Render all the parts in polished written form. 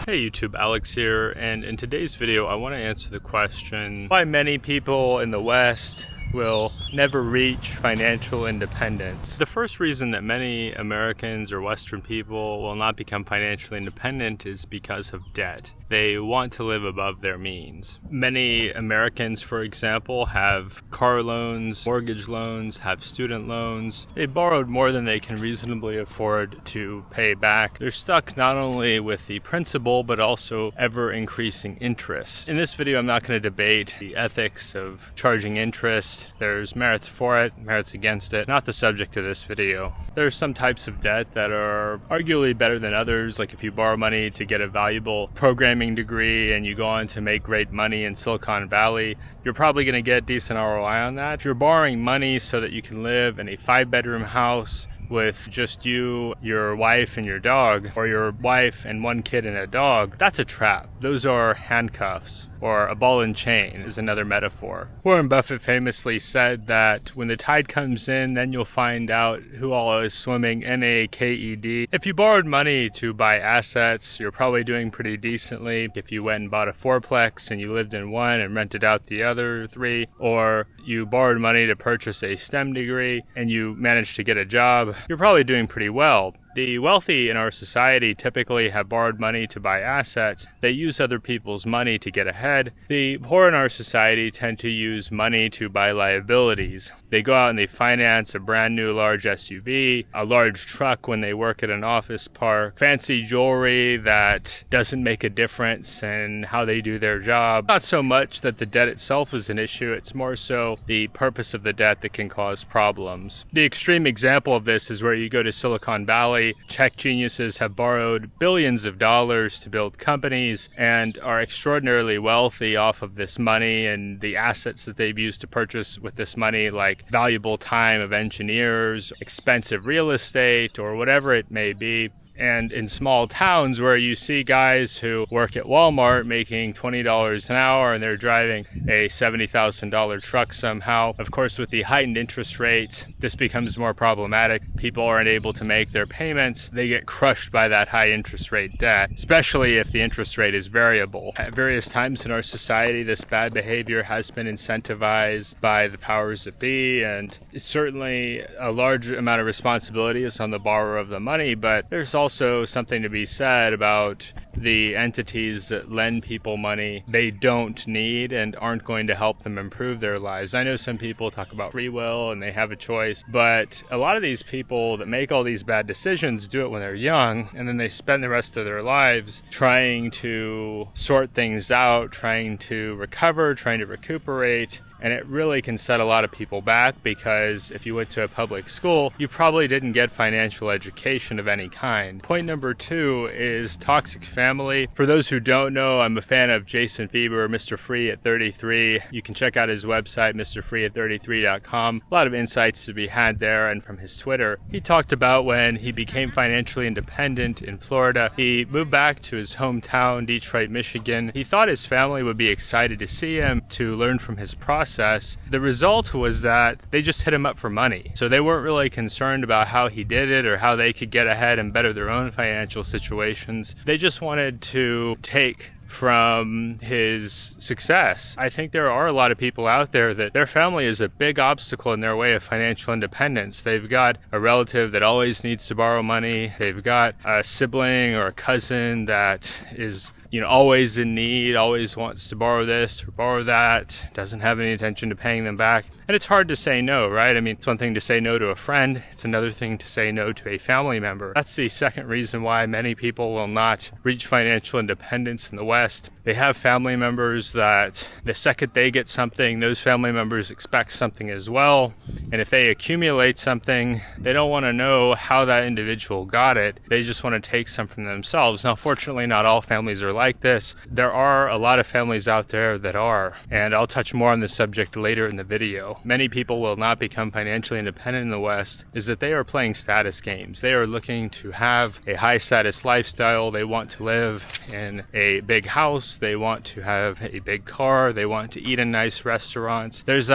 Hey YouTube, Alex here, and in today's video I want to answer the question why many people in the West will never reach financial independence. The first reason that many Americans or Western people will not become financially independent is because of debt. They want to live above their means. Many Americans, for example, have car loans, mortgage loans, have student loans. They borrowed more than they can reasonably afford to pay back. They're stuck not only with the principal, but also ever-increasing interest. In this video, I'm not going to debate the ethics of charging interest. There's merits for it, merits against it. Not the subject of this video. There are some types of debt that are arguably better than others, like if you borrow money to get a valuable programming degree and you go on to make great money in Silicon Valley, you're probably going to get decent ROI on that. If you're borrowing money so that you can live in a 5-bedroom house with just you, your wife, and your dog, or your wife and 1 kid and a dog, that's a trap. Those are handcuffs, or a ball and chain is another metaphor. Warren Buffett famously said that when the tide comes in, then you'll find out who all is swimming, NAKED. If you borrowed money to buy assets, you're probably doing pretty decently. If you went and bought a fourplex and you lived in one and rented out the other 3, or you borrowed money to purchase a STEM degree and you managed to get a job, you're probably doing pretty well. The wealthy in our society typically have borrowed money to buy assets. They use other people's money to get ahead. The poor in our society tend to use money to buy liabilities. They go out and they finance a brand new large SUV, a large truck when they work at an office park, fancy jewelry that doesn't make a difference in how they do their job. Not so much that the debt itself is an issue, it's more so the purpose of the debt that can cause problems. The extreme example of this is where you go to Silicon Valley. Tech geniuses have borrowed billions of dollars to build companies and are extraordinarily wealthy off of this money and the assets that they've used to purchase with this money, like valuable time of engineers, expensive real estate, or whatever it may be. And in small towns where you see guys who work at Walmart making $20 an hour and they're driving a $70,000 truck somehow, of course with the heightened interest rates, this becomes more problematic. People aren't able to make their payments. They get crushed by that high interest rate debt, especially if the interest rate is variable. At various times in our society, this bad behavior has been incentivized by the powers that be, and certainly a large amount of responsibility is on the borrower of the money, but there's also something to be said about the entities that lend people money they don't need and aren't going to help them improve their lives. I know some people talk about free will and they have a choice, but a lot of these people that make all these bad decisions do it when they're young, and then they spend the rest of their lives trying to sort things out, trying to recover, trying to recuperate. And it really can set a lot of people back, because if you went to a public school, you probably didn't get financial education of any kind. Point number 2 is toxic family. For those who don't know, I'm a fan of Jason Fieber, Mr. Free at 33. You can check out his website, mrfree@33.com. A lot of insights to be had there, and from his Twitter. He talked about when he became financially independent in Florida. He moved back to his hometown, Detroit, Michigan. He thought his family would be excited to see him, to learn from his process. The result was that they just hit him up for money. So they weren't really concerned about how he did it or how they could get ahead and better their own financial situations. They just wanted to take from his success. I think there are a lot of people out there that their family is a big obstacle in their way of financial independence. They've got a relative that always needs to borrow money. They've got a sibling or a cousin that is always in need, always wants to borrow this or borrow that, doesn't have any intention to paying them back. And it's hard to say no, right? I mean, it's one thing to say no to a friend. It's another thing to say no to a family member. That's the second reason why many people will not reach financial independence in the West. They have family members that the second they get something, those family members expect something as well. And if they accumulate something, they don't want to know how that individual got it. They just want to take some from themselves. Now, fortunately, not all families are like this. There are a lot of families out there that are, and I'll touch more on this subject later in the video. Many people will not become financially independent in the West is that they are playing status games. They are looking to have a high status lifestyle. They want to live in a big house. They want to have a big car. They want to eat in nice restaurants. There's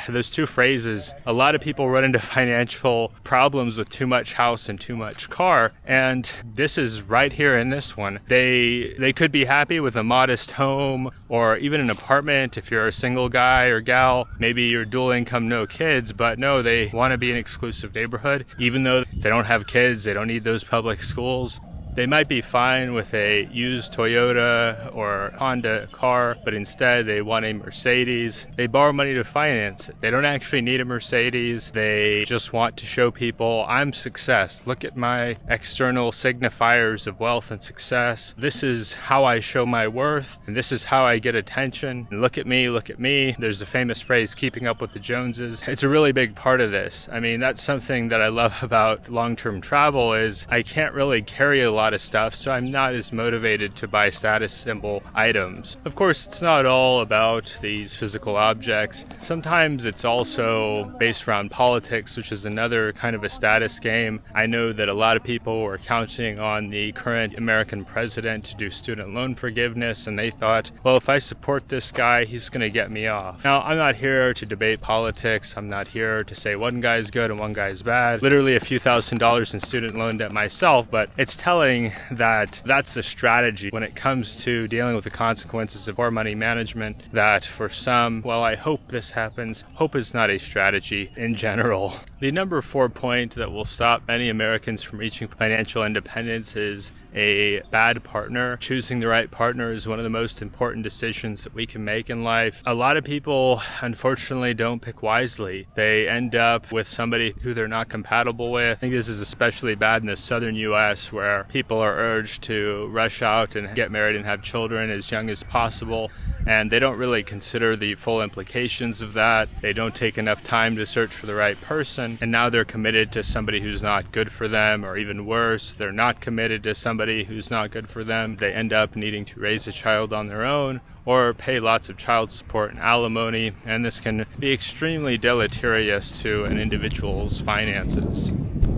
those two phrases. A lot of people run into financial problems with too much house and too much car, and this is right here in this one. They could be happy with a modest home or even an apartment if you're a single guy or gal. Maybe you're dual income, no kids, but no, they want to be an exclusive neighborhood. Even though they don't have kids, they don't need those public schools. They might be fine with a used Toyota or Honda car, but instead they want a Mercedes. They borrow money to finance it. They don't actually need a Mercedes. They just want to show people, I'm success. Look at my external signifiers of wealth and success. This is how I show my worth, and this is how I get attention. And look at me, look at me. There's a famous phrase, keeping up with the Joneses. It's a really big part of this. I mean, that's something that I love about long-term travel is I can't really carry a lot of stuff, so I'm not as motivated to buy status symbol items. Of course, it's not all about these physical objects. Sometimes it's also based around politics, which is another kind of a status game. I know that a lot of people were counting on the current American president to do student loan forgiveness, and they thought, well, if I support this guy, he's going to get me off. Now, I'm not here to debate politics. I'm not here to say one guy's good and one guy's bad. Literally a few $1,000s in student loan debt myself, but it's telling that that's a strategy when it comes to dealing with the consequences of poor money management, that for some, well, I hope this happens. Hope is not a strategy in general. The number 4 point that will stop many Americans from reaching financial independence is a bad partner. Choosing the right partner is one of the most important decisions that we can make in life. A lot of people, unfortunately, don't pick wisely. They end up with somebody who they're not compatible with. I think this is especially bad in the southern U.S., where people are urged to rush out and get married and have children as young as possible, and they don't really consider the full implications of that. They don't take enough time to search for the right person, and now they're committed to somebody who's not good for them, or even worse, they're not committed to somebody who's not good for them. They end up needing to raise a child on their own or pay lots of child support and alimony, and this can be extremely deleterious to an individual's finances.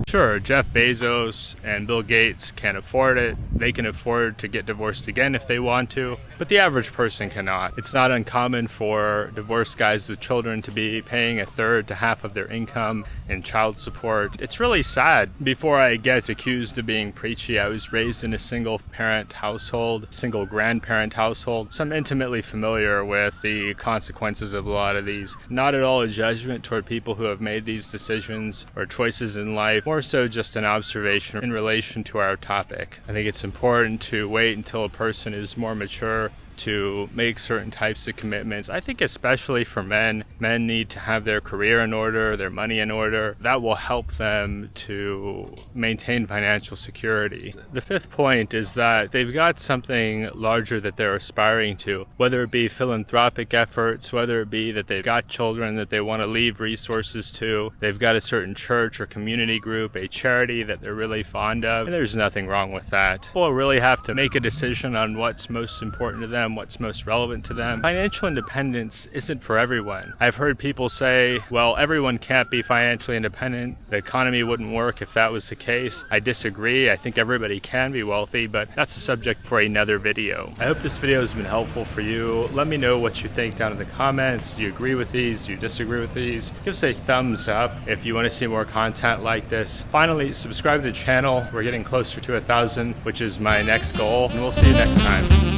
Sure, Jeff Bezos and Bill Gates can afford it. They can afford to get divorced again if they want to, but the average person cannot. It's not uncommon for divorced guys with children to be paying a third to half of their income in child support. It's really sad. Before I get accused of being preachy, I was raised in a single parent household, single grandparent household, so I'm intimately familiar with the consequences of a lot of these. Not at all a judgment toward people who have made these decisions or choices in life, more so just an observation in relation to our topic. I think it's important to wait until a person is more mature to make certain types of commitments. I think especially for men need to have their career in order, their money in order. That will help them to maintain financial security. The 5th point is that they've got something larger that they're aspiring to, whether it be philanthropic efforts, whether it be that they've got children that they want to leave resources to, they've got a certain church or community group, a charity that they're really fond of, and there's nothing wrong with that. People really have to make a decision on what's most important to them, what's most relevant to them. Financial independence isn't for everyone. I've heard people say, well, everyone can't be financially independent. The economy wouldn't work if that was the case. I disagree. I think everybody can be wealthy, but that's a subject for another video. I hope this video has been helpful for you. Let me know what you think down in the comments. Do you agree with these? Do you disagree with these? Give us a thumbs up if you want to see more content like this. Finally, subscribe to the channel. We're getting closer to 1,000, which is my next goal, and we'll see you next time.